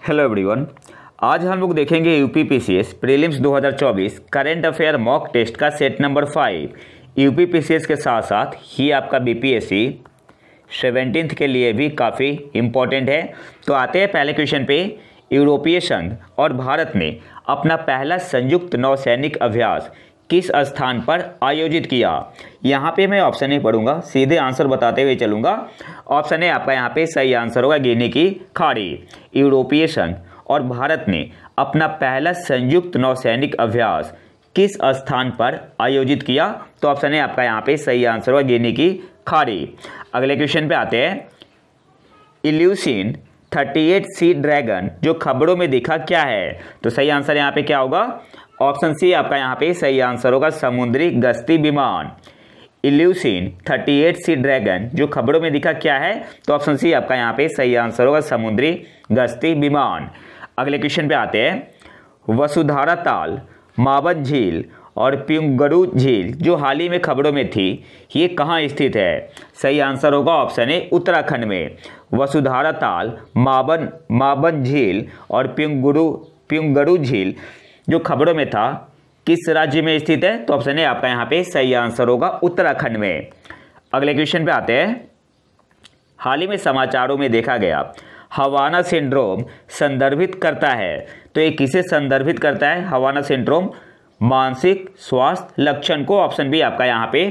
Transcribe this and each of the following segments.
Hello everyone. आज हम लोग देखेंगे UPPCS prelims 2024 current affair mock test का सेट नंबर 5। यूपीपीसीएस के साथ साथ ही आपका बीपीएससी 17th के लिए भी काफ़ी इम्पोर्टेंट है। तो आते हैं पहले क्वेश्चन पे। यूरोपीय संघ और भारत ने अपना पहला संयुक्त नौसैनिक अभ्यास किस स्थान पर आयोजित किया। यहाँ पे मैं ऑप्शन नहीं पढ़ूंगा, सीधे आंसर बताते हुए चलूंगा। ऑप्शन है आपका यहाँ पे सही आंसर होगा गिनी की खाड़ी। यूरोपीय संघ और भारत ने अपना पहला संयुक्त नौसैनिक अभ्यास किस स्थान पर आयोजित किया, तो ऑप्शन है आपका यहाँ पे सही आंसर होगा गिनी की खाड़ी। अगले क्वेश्चन पे आते हैं। इल्यूसिन 38C ड्रैगन जो खबरों में दिखा क्या है, तो सही आंसर यहाँ पे क्या होगा। ऑप्शन सी आपका यहाँ पे सही आंसर होगा समुद्री गश्ती विमान। इल्यूसिन 38C ड्रैगन जो खबरों में दिखा क्या है, तो ऑप्शन सी आपका यहाँ पे सही आंसर होगा समुद्री गश्ती विमान। अगले क्वेश्चन पे आते हैं। वसुधारा ताल, मावन झील और प्युंगरू झील जो हाल ही में खबरों में थी, ये कहाँ स्थित है। सही आंसर होगा ऑप्शन ए उत्तराखंड में। वसुधारा ताल, मावन झील और प्युंगरू झील जो खबरों में था किस राज्य में स्थित है, तो ऑप्शन ए आपका यहाँ पे सही आंसर होगा उत्तराखंड में। अगले क्वेश्चन पे आते हैं। हाल ही में समाचारों में देखा गया हवाना सिंड्रोम संदर्भित करता है, तो ये किसे संदर्भित करता है। हवाना सिंड्रोम मानसिक स्वास्थ्य लक्षण को, ऑप्शन बी आपका यहाँ पे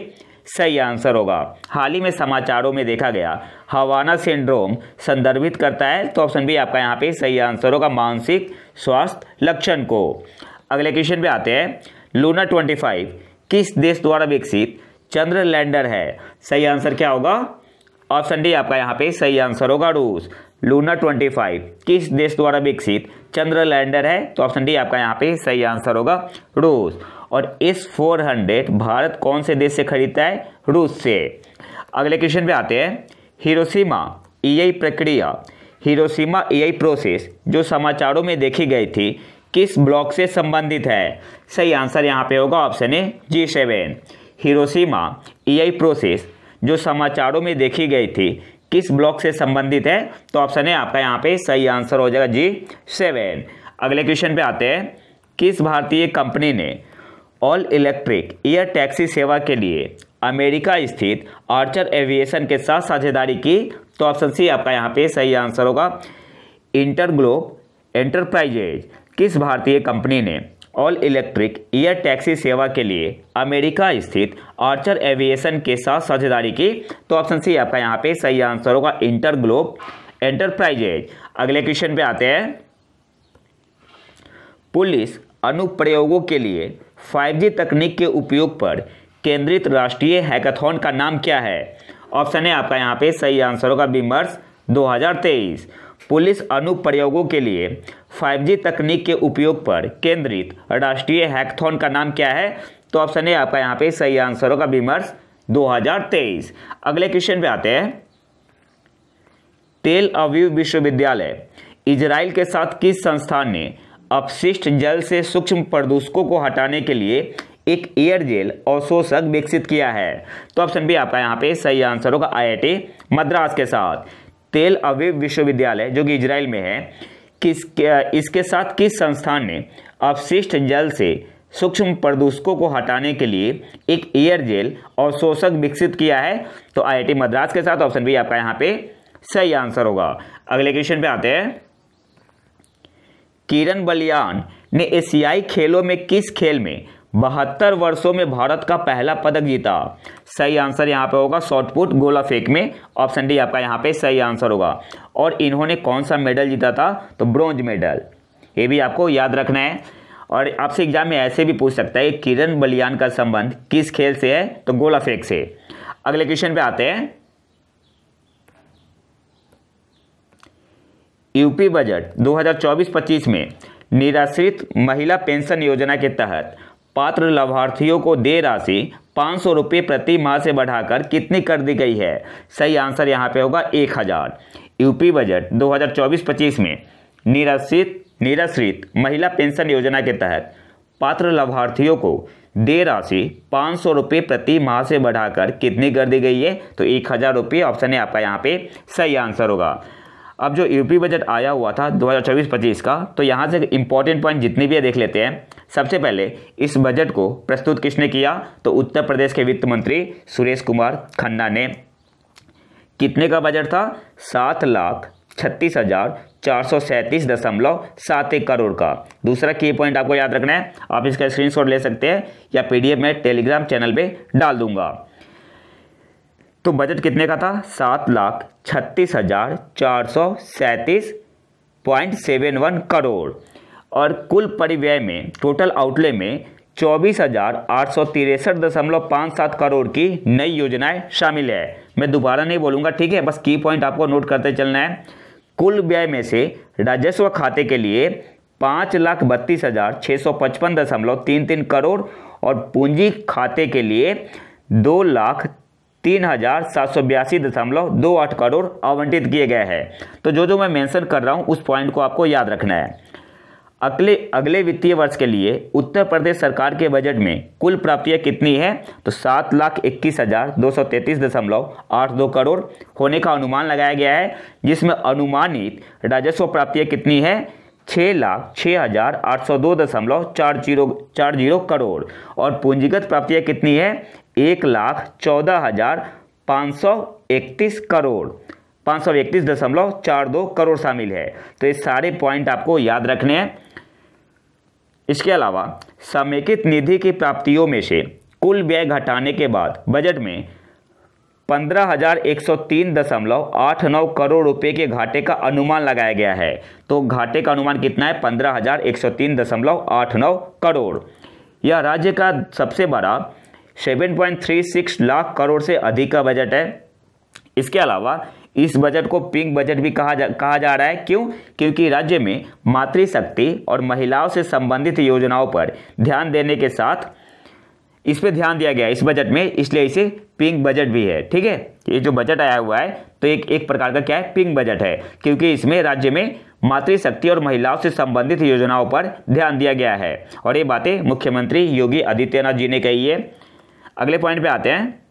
सही आंसर होगा। हाल ही में समाचारों में देखा गया हवाना सिंड्रोम संदर्भित करता है, तो ऑप्शन बी आपका यहाँ पे सही आंसर होगा मानसिक स्वास्थ्य लक्षण को। अगले क्वेश्चन पे आते हैं। लूना 25 किस देश द्वारा विकसित चंद्र लैंडर है। सही आंसर क्या होगा। ऑप्शन डी आपका यहाँ पे सही आंसर होगा रूस। लूना 25 किस देश द्वारा विकसित चंद्र लैंडर है, तो ऑप्शन डी आपका यहाँ पे सही आंसर होगा रूस। और S-400 भारत कौन से देश से खरीदता है, रूस से। अगले क्वेश्चन पे आते हैं। हिरोशिमा EI प्रक्रिया, हिरोशिमा EI प्रोसेस जो समाचारों में देखी गई थी किस ब्लॉक से संबंधित है। सही आंसर यहाँ पे होगा option A G7। Hiroshima EI process जो समाचारों में देखी गई थी किस ब्लॉक से संबंधित है, तो ऑप्शन है आपका यहाँ पे सही आंसर हो जाएगा G7। अगले क्वेश्चन पे आते हैं। किस भारतीय कंपनी ने ऑल इलेक्ट्रिक एयर टैक्सी सेवा के लिए अमेरिका स्थित आर्चर एविएशन के साथ साझेदारी की, तो ऑप्शन सी आपका यहाँ पे सही आंसर होगा इंटरग्लोब एंटरप्राइजेज। किस भारतीय कंपनी ने ऑल इलेक्ट्रिक एयर टैक्सी सेवा के लिए अमेरिका स्थित आर्चर एविएशन के साथ साझेदारी की, तो ऑप्शन सी आपका यहाँ पे सही आंसर होगा इंटरग्लोब एंटरप्राइजेज। अगले क्वेश्चन पे आते हैं। पुलिस अनुप्रयोगों के लिए 5G तकनीक के उपयोग पर केंद्रित राष्ट्रीय हैकाथॉन का नाम क्या है। ऑप्शन है आपका यहाँ पे सही आंसर होगा विमर्श 2023। पुलिस अनुप्रयोगों के लिए 5G तकनीक के उपयोग पर केंद्रित राष्ट्रीय हैकाथॉन का नाम क्या है, तो ऑप्शन है आपका यहाँ पे सही आंसर होगा विमर्श 2023। अगले क्वेश्चन पे आते हैं। तेल अवीव विश्वविद्यालय इजराइल के साथ किस संस्थान ने अपशिष्ट जल से सूक्ष्म प्रदूषकों को हटाने के लिए एक एयर जेल अवशोषक विकसित किया है, तो ऑप्शन बी आपका यहाँ पे सही आंसर होगा IIT मद्रास के साथ। तेल अवीव विश्वविद्यालय जो कि इजराइल में है, इसके साथ किस संस्थान ने अपशिष्ट जल से सूक्ष्म प्रदूषकों को हटाने के लिए एक एयर जेल अवशोषक विकसित किया है, तो IIT मद्रास के साथ। ऑप्शन बी आपका यहाँ पे सही आंसर होगा। अगले क्वेश्चन पे आते हैं। किरण बलियान ने एशियाई खेलों में किस खेल में 72 वर्षों में भारत का पहला पदक जीता। सही आंसर यहाँ पे होगा शॉटपुट गोला फेंक में। ऑप्शन डी आपका यहाँ पे सही आंसर होगा। और इन्होंने कौन सा मेडल जीता था, तो ब्रॉन्ज मेडल। ये भी आपको याद रखना है। और आपसे एग्जाम में ऐसे भी पूछ सकता है किरण बलियान का संबंध किस खेल से है, तो गोला फेंक से। अगले क्वेश्चन पे आते हैं। यूपी बजट 2024-25 में निराश्रित महिला पेंशन योजना के तहत पात्र लाभार्थियों को देय राशि 500 रुपये प्रति माह से बढ़ाकर कितनी कर दी गई है। सही आंसर यहाँ पे होगा 1000। यूपी बजट 2024-25 में निराश्रित महिला पेंशन योजना के तहत पात्र लाभार्थियों को देय राशि 500 रुपये प्रति माह से बढ़ाकर कितनी कर दी गई है, तो 1000 रुपये। ऑप्शन है आपका यहाँ पे सही आंसर होगा। अब जो यूपी बजट आया हुआ था 2024-25 का, तो यहाँ से इंपॉर्टेंट पॉइंट जितने भी है देख लेते हैं। सबसे पहले इस बजट को प्रस्तुत किसने किया, तो उत्तर प्रदेश के वित्त मंत्री सुरेश कुमार खन्ना ने। कितने का बजट था, 7,36,437.71 करोड़ का। दूसरा की पॉइंट आपको याद रखना है, आप इसका स्क्रीनशॉट ले सकते हैं या पीडीएफ में टेलीग्राम चैनल पे डाल दूंगा। तो बजट कितने का था, 7,36,437.71 करोड़। और कुल परिव्यय में, टोटल आउटले में 24,863.57 करोड़ की नई योजनाएं शामिल है। मैं दोबारा नहीं बोलूंगा, ठीक है, बस की पॉइंट आपको नोट करते चलना है। कुल व्यय में से राजस्व खाते के लिए 5,32,655.33 करोड़ और पूंजी खाते के लिए 2,03,782.28 करोड़ आवंटित किए गए हैं। तो जो मैं मेंशन कर रहा हूं उस पॉइंट को आपको याद रखना है। अगले वित्तीय वर्ष के लिए उत्तर प्रदेश सरकार के बजट में कुल प्राप्तियां कितनी है, तो 7,21,233.82 करोड़ होने का अनुमान लगाया गया है, जिसमें अनुमानित राजस्व प्राप्तियां कितनी है, 6,06,802.40 करोड़ और पूंजीगत प्राप्तियां कितनी है, 1,14,531 करोड़ 531.42 करोड़ शामिल है। तो ये सारे पॉइंट आपको याद रखने हैं। इसके अलावा समेकित निधि की प्राप्तियों में से कुल व्यय घटाने के बाद बजट में 15,103.89 करोड़ रुपए के घाटे का अनुमान लगाया गया है। तो घाटे का अनुमान कितना है, 15,103.89 करोड़। यह राज्य का सबसे बड़ा 7.36 लाख करोड़ से अधिक का बजट है। इसके अलावा इस बजट को पिंक बजट भी कहा जा रहा है। क्यों, क्योंकि राज्य में मातृशक्ति और महिलाओं से संबंधित योजनाओं पर ध्यान देने के साथ इस पे ध्यान दिया गया है इस बजट में, इसलिए इसे पिंक बजट भी है। ठीक है, ये जो बजट आया हुआ है तो एक प्रकार का क्या है, पिंक बजट है, क्योंकि इसमें राज्य में मातृशक्ति और महिलाओं से संबंधित योजनाओं पर ध्यान दिया गया है और ये बातें मुख्यमंत्री योगी आदित्यनाथ जी ने कही है। अगले पॉइंट पे आते हैं।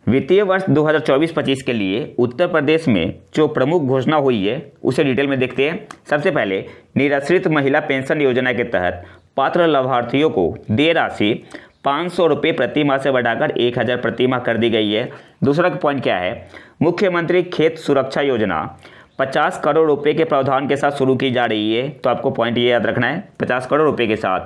वित्तीय वर्ष 2024-25 के लिए उत्तर प्रदेश में जो प्रमुख घोषणा हुई है उसे डिटेल में देखते हैं। सबसे पहले निराश्रित महिला पेंशन योजना के तहत पात्र लाभार्थियों को देय राशि 500 रुपये प्रति माह से बढ़ाकर 1,000 प्रति माह कर दी गई है। दूसरा पॉइंट क्या है, मुख्यमंत्री खेत सुरक्षा योजना 50 करोड़ रुपए के प्रावधान के साथ शुरू की जा रही है। तो आपको पॉइंट ये याद रखना है, 50 करोड़ रुपए के साथ।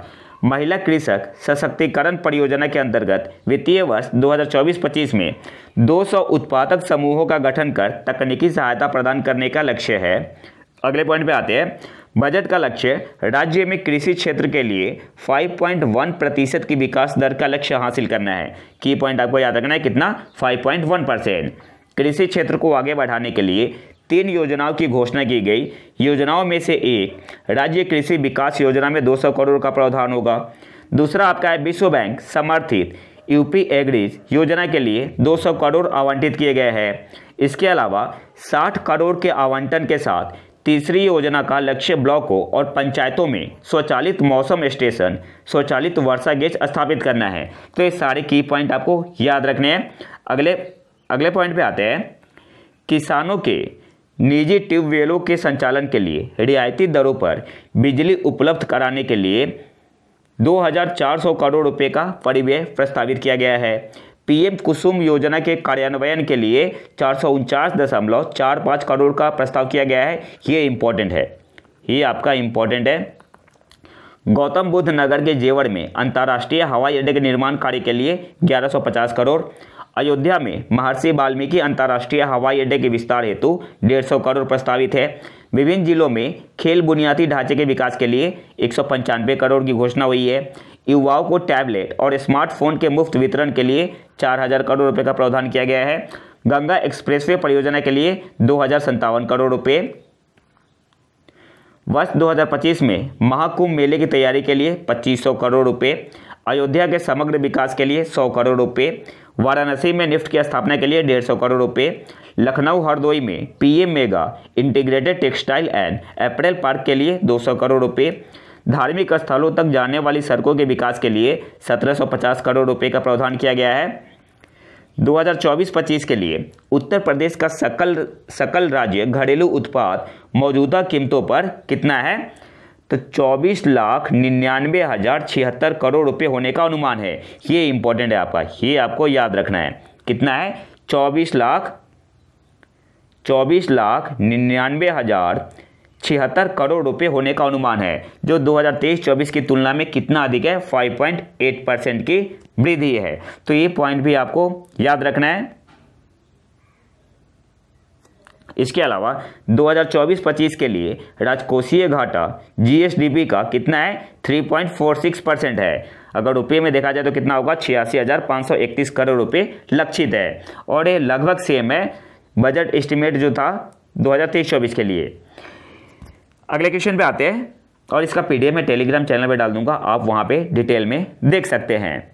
महिला कृषक सशक्तिकरण परियोजना के अंतर्गत वित्तीय वर्ष 2024-25 में 200 उत्पादक समूहों का गठन कर तकनीकी सहायता प्रदान करने का लक्ष्य है। अगले पॉइंट पे आते हैं। बजट का लक्ष्य राज्य में कृषि क्षेत्र के लिए 5.1% की विकास दर का लक्ष्य हासिल करना है। की पॉइंट आपको याद रखना है, कितना, 5.1%। कृषि क्षेत्र को आगे बढ़ाने के लिए 3 योजनाओं की घोषणा की गई। योजनाओं में से एक राज्य कृषि विकास योजना में 200 करोड़ का प्रावधान होगा। दूसरा आपका है विश्व बैंक समर्थित यूपी एग्रीज योजना के लिए 200 करोड़ आवंटित किए गए हैं। इसके अलावा 60 करोड़ के आवंटन के साथ तीसरी योजना का लक्ष्य ब्लॉकों और पंचायतों में स्वचालित मौसम स्टेशन, स्वचालित वर्षा गेज स्थापित करना है। तो ये सारे की पॉइंट आपको याद रखने हैं। अगले पॉइंट पे आते हैं। किसानों के निजी ट्यूबवेलों के संचालन के लिए रियायती दरों पर बिजली उपलब्ध कराने के लिए 2,400 करोड़ रुपए का परिव्यय प्रस्तावित किया गया है। पीएम कुसुम योजना के कार्यान्वयन के लिए 449.45 करोड़ का प्रस्ताव किया गया है। ये इंपॉर्टेंट है, ये आपका इंपॉर्टेंट है। गौतम बुद्ध नगर के जेवर में अंतर्राष्ट्रीय हवाई अड्डे के निर्माण कार्य के लिए 1150 करोड़। अयोध्या में महर्षि वाल्मीकि अंतर्राष्ट्रीय हवाई अड्डे के विस्तार हेतु 150 करोड़ प्रस्तावित है। विभिन्न जिलों में खेल बुनियादी ढांचे के विकास के लिए 195 करोड़ की घोषणा हुई है। युवाओं को टैबलेट और स्मार्टफोन के मुफ्त वितरण के लिए 4,000 करोड़ रुपए का प्रावधान किया गया है। गंगा एक्सप्रेसवे परियोजना के लिए 2,057 करोड़ रुपए। वर्ष 2025 में महाकुंभ मेले की तैयारी के लिए 2,500 करोड़ रुपए। अयोध्या के समग्र विकास के लिए 100 करोड़ रुपए। वाराणसी में निफ्ट की स्थापना के लिए 150 करोड़ रुपए। लखनऊ हरदोई में PM mega integrated textile and apparel park के लिए 200 करोड़ रुपए। धार्मिक स्थलों तक जाने वाली सड़कों के विकास के लिए 1,750 करोड़ रुपए का प्रावधान किया गया है। 2024-25 के लिए उत्तर प्रदेश का सकल राज्य घरेलू उत्पाद मौजूदा कीमतों पर कितना है? तो 24,99,076 करोड़ रुपए होने का अनुमान है। ये इंपॉर्टेंट है आपका, ये आपको याद रखना है। कितना है? 24,99,076 करोड़ रुपए होने का अनुमान है, जो 2023-24 की तुलना में कितना अधिक है? 5.8% की वृद्धि है। तो ये पॉइंट भी आपको याद रखना है। इसके अलावा 2024-25 के लिए राजकोषीय घाटा जीएसडीपी का कितना है? 3.46% है। अगर रुपये में देखा जाए तो कितना होगा? 86,531 करोड़ रुपए लक्षित है, और ये लगभग सेम है बजट एस्टिमेट जो था 2023-24 के लिए। अगले क्वेश्चन पे आते हैं, और इसका पीडीएफ मैं टेलीग्राम चैनल पे डाल दूंगा, आप वहां पे डिटेल में देख सकते हैं।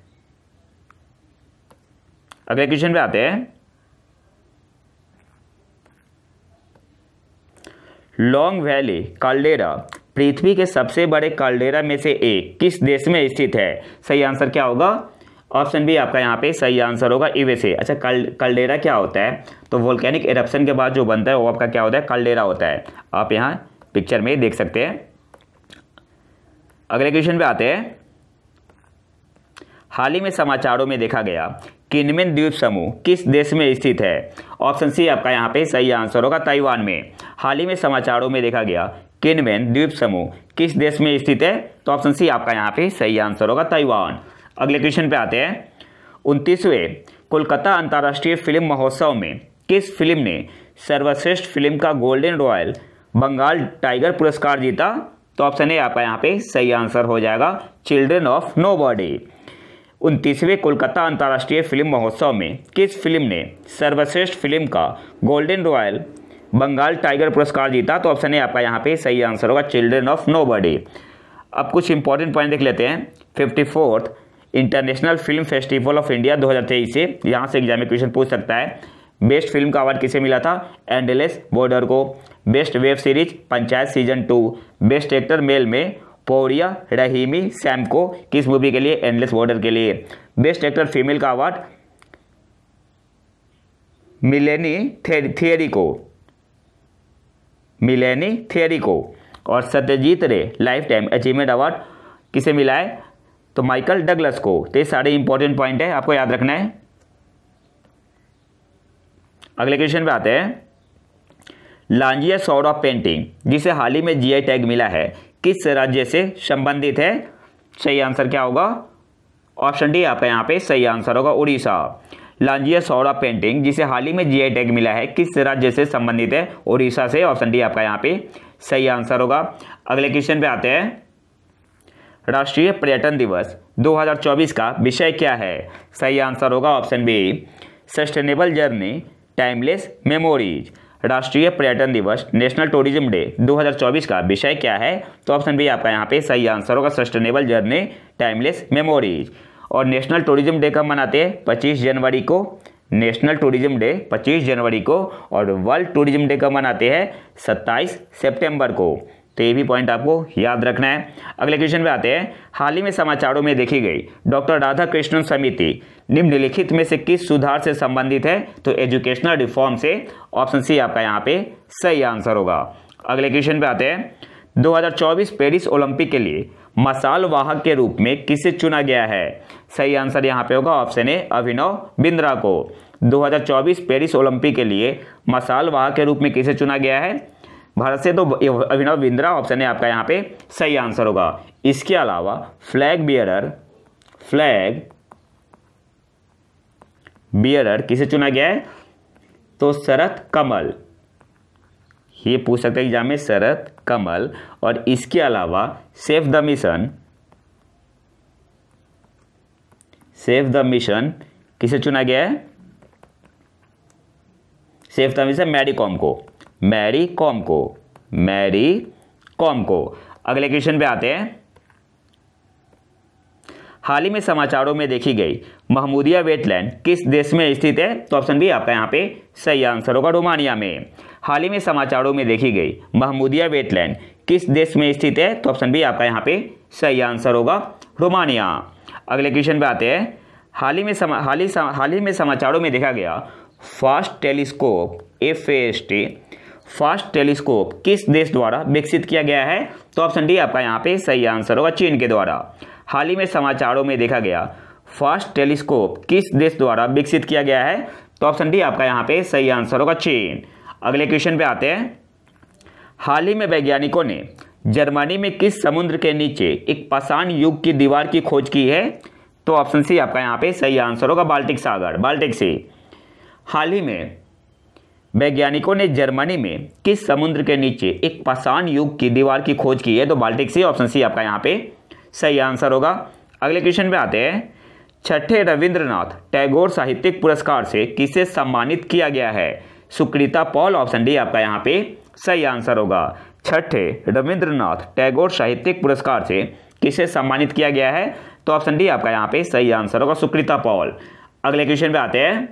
अगले क्वेश्चन पे आते हैं, लॉन्ग वैली काल्डेरा पृथ्वी के सबसे बड़े काल्डेरा में से एक किस देश में स्थित है? सही आंसर क्या होगा? ऑप्शन बी आपका यहाँ पे सही आंसर होगा, यूएसए। अच्छा, काल्डेरा क्या होता है? तो वोल्केनिक एरप्शन के बाद जो बनता है वो आपका क्या होता है? काल्डेरा होता है। आप यहाँ पिक्चर में देख सकते हैं। अगले क्वेश्चन पे आते हैं, हाल ही में समाचारों में देखा गया किनमेन द्वीप समूह किस देश में स्थित है? ऑप्शन सी आपका यहाँ पे सही आंसर होगा, ताइवान में। हाल ही में समाचारों में देखा गया किनमेन द्वीप समूह किस देश में स्थित है? तो ऑप्शन सी आपका यहाँ पे सही आंसर होगा, ताइवान। अगले क्वेश्चन पे आते हैं, 29वें कोलकाता अंतर्राष्ट्रीय फिल्म महोत्सव में किस फिल्म ने सर्वश्रेष्ठ फिल्म का गोल्डन रॉयल बंगाल टाइगर पुरस्कार जीता? तो ऑप्शन ए आपका यहाँ पे सही आंसर हो जाएगा, चिल्ड्रन ऑफ नोबॉडी। 29वें कोलकाता अंतर्राष्ट्रीय फिल्म महोत्सव में किस फिल्म ने सर्वश्रेष्ठ फिल्म का गोल्डन रॉयल बंगाल टाइगर पुरस्कार जीता? तो ऑप्शन ए आपका यहाँ पे सही आंसर होगा, चिल्ड्रन ऑफ नोबॉडी। अब कुछ इंपॉर्टेंट पॉइंट देख लेते हैं। 54th international film festival of India 2023 से यहाँ से एग्जाम में क्वेश्चन पूछ सकता है। बेस्ट फिल्म का अवार्ड किसे मिला था? एंडलेस बॉर्डर को। Best web series panchayat season 2। Best actor male में पौड़िया रहीमी सैम को, किस मूवी के लिए? एंडलेस बॉर्डर के लिए। बेस्ट एक्टर फीमेल का अवार्ड मिलेनी थियरी को। और सत्यजीत रे लाइफ टाइम अचीवमेंट अवार्ड किसे मिला है? तो माइकल डगलस को। तो ये सारे इंपॉर्टेंट पॉइंट है, आपको याद रखना है। अगले क्वेश्चन पे आते हैं, लांजिया सौरभ पेंटिंग जिसे हाल ही में जीआई टैग मिला है किस राज्य से संबंधित है? सही आंसर क्या होगा? ऑप्शन डी आपका यहाँ पे सही आंसर होगा, उड़ीसा। लांजिया सौरभ पेंटिंग जिसे हाल ही में जीआई टैग मिला है किस राज्य से संबंधित है? उड़ीसा से। ऑप्शन डी आपका यहाँ पे सही आंसर होगा। अगले क्वेश्चन पे आते हैं, राष्ट्रीय पर्यटन दिवस 2024 का विषय क्या है? सही आंसर होगा option B, sustainable journey timeless memories. राष्ट्रीय पर्यटन दिवस नेशनल टूरिज्म डे 2024 का विषय क्या है? तो ऑप्शन बी आपका यहाँ पे सही आंसर होगा, सस्टेनेबल जर्नी टाइमलेस मेमोरीज। और नेशनल टूरिज्म डे कब मनाते हैं? 25 जनवरी को। नेशनल टूरिज्म डे 25 जनवरी को। और वर्ल्ड टूरिज्म डे कब मनाते हैं? 27 सितंबर को। तो ये भी पॉइंट आपको याद रखना है। अगले क्वेश्चन पे आते हैं, हाल ही में समाचारों में देखी गई डॉक्टर राधाकृष्णन समिति निम्नलिखित में से किस सुधार से संबंधित है? तो एजुकेशनल रिफॉर्म से। ऑप्शन सी आपका यहाँ पे सही आंसर होगा। अगले क्वेश्चन पे आते हैं, 2024 पेरिस ओलंपिक के लिए मसाल वाहक के रूप में किसे चुना गया है? सही आंसर यहाँ पे होगा ऑप्शन ए, अभिनव बिंद्रा को। 2024 पेरिस ओलंपिक के लिए मसाल वाहक के रूप में किसे चुना गया है? भारत से तो अभिनव बिंद्रा। ऑप्शन ए आपका यहाँ पे सही आंसर होगा। इसके अलावा फ्लैग बियरर किसे चुना गया है? तो शरत कमल। ये पूछ सकते हैं एग्जाम में, शरत कमल। और इसके अलावा सेव द मिशन किसे चुना गया है? Save the mission Mary Kom को। अगले क्वेश्चन पे आते हैं, हाल ही में समाचारों में देखी गई महमूदिया वेटलैंड किस देश में स्थित है? तो ऑप्शन बी आपका यहाँ पे सही आंसर होगा, रोमानिया में। हाल ही में समाचारों में देखी गई महमूदिया वेटलैंड किस देश में स्थित है? तो ऑप्शन बी आपका यहाँ पे सही आंसर होगा, रोमानिया। अगले क्वेश्चन पे आते हैं, हाल ही में समाचारों में देखा गया fast telescope FAST fast telescope किस देश द्वारा विकसित किया गया है? तो ऑप्शन डी आपका यहाँ पे सही आंसर होगा, चीन के द्वारा। हाल ही में समाचारों में देखा गया फास्ट टेलीस्कोप किस देश द्वारा विकसित किया गया है? तो ऑप्शन डी आपका यहाँ पे सही आंसर होगा, चीन। अगले क्वेश्चन पे आते हैं। हाल ही में वैज्ञानिकों ने जर्मनी में किस समुद्र के नीचे एक पाषाण युग की दीवार की खोज की है? तो ऑप्शन सी आपका यहाँ पे सही आंसर होगा, बाल्टिक सागर, बाल्टिक सी। हाल ही में वैज्ञानिकों ने जर्मनी में किस समुद्र के नीचे एक पाषाण युग की दीवार की खोज की है? तो बाल्टिक सी, ऑप्शन सी आपका यहाँ पे सही आंसर होगा। अगले क्वेश्चन पे आते हैं। छठे रविंद्रनाथ टैगोर साहित्यिक पुरस्कार से किसे सम्मानित किया गया है? सुकृता पॉल, ऑप्शन डी आपका यहाँ पे सही आंसर होगा। छठे रविंद्रनाथ टैगोर साहित्यिक पुरस्कार से किसे सम्मानित किया गया है? तो ऑप्शन डी आपका यहाँ पे सही आंसर होगा, सुकृता पॉल। अगले क्वेश्चन पे आते हैं।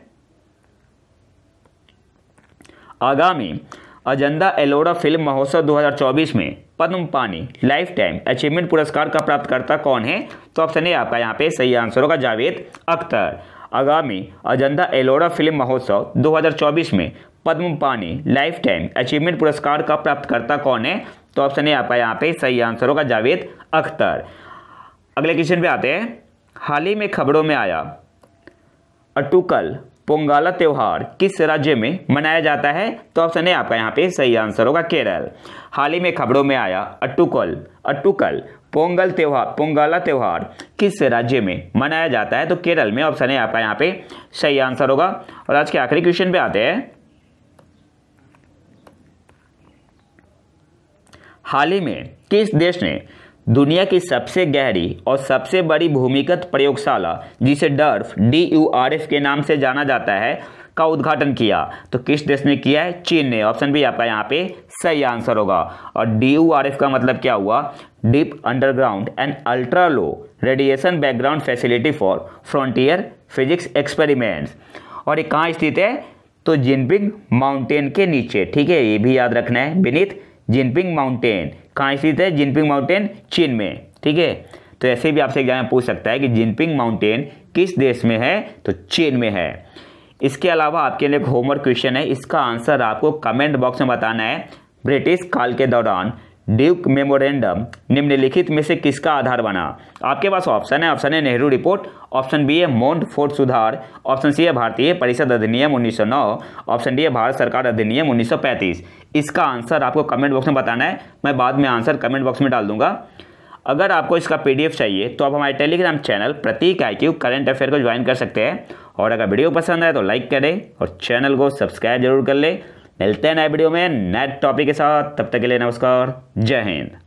आगामी अजंता एलोरा फिल्म महोत्सव 2024 में पद्म पानी लाइफ टाइम अचीवमेंट पुरस्कार का प्राप्तकर्ता कौन है? तो ऑप्शन ए आपका यहाँ पे सही आंसर होगा, जावेद अख्तर। आगामी अजंता एलोरा फिल्म महोत्सव 2024 में पद्म पानी लाइफ टाइम अचीवमेंट पुरस्कार का प्राप्तकर्ता कौन है? तो ऑप्शन ए आपका यहाँ पे सही आंसर होगा, जावेद अख्तर। अगले क्वेश्चन पे आते हैं। हाल ही में खबरों में आया अट्टुकल पोंगल त्यौहार किस राज्य में मनाया जाता है? तो ऑप्शन ए आपका यहाँ पे सही आंसर होगा, केरल। हाल ही में खबरों में आया अट्टुकल पोंगल त्यौहार किस राज्य में मनाया जाता है? तो केरल में, ऑप्शन ए आपका यहाँ पे सही आंसर होगा। और आज के आखिरी क्वेश्चन पे आते हैं। हाल ही में किस देश ने दुनिया की सबसे गहरी और सबसे बड़ी भूमिगत प्रयोगशाला, जिसे DURF के नाम से जाना जाता है, का उद्घाटन किया? तो किस देश ने किया है? चीन ने, ऑप्शन बी आपका यहाँ पे सही आंसर होगा। और DURF का मतलब क्या हुआ? Deep underground and ultra low radiation background facility for frontier physics experiments. और ये कहाँ स्थित है? तो जिनपिंग माउंटेन के नीचे, ठीक है, ये भी याद रखना है, बीनीथ जिनपिंग माउंटेन। कहाँ स्थित है? जिनपिंग माउंटेन चीन में, ठीक है। तो ऐसे भी आपसे एग्जाम में पूछ सकता है कि जिनपिंग माउंटेन किस देश में है? तो चीन में है। इसके अलावा आपके लिए एक होमवर्क क्वेश्चन है, इसका आंसर आपको कमेंट बॉक्स में बताना है। ब्रिटिश काल के दौरान ड्यूक मेमोरेंडम निम्नलिखित में से किसका आधार बना? आपके पास ऑप्शन है। Option A Nehru report, option B है मोंटफोर्ट सुधार, ऑप्शन सी है भारतीय परिषद अधिनियम 1909, ऑप्शन डी है भारत सरकार अधिनियम 1935। इसका आंसर आपको कमेंट बॉक्स में बताना है, मैं बाद में आंसर कमेंट बॉक्स में डाल दूंगा। अगर आपको इसका PDF चाहिए तो आप हमारे टेलीग्राम चैनल प्रतीक IQ करंट अफेयर को ज्वाइन कर सकते हैं। और अगर वीडियो पसंद आए तो लाइक करें और चैनल को सब्सक्राइब जरूर कर ले। मिलते हैं नए वीडियो में नए टॉपिक के साथ, तब तक के लिए नमस्कार, जय हिंद।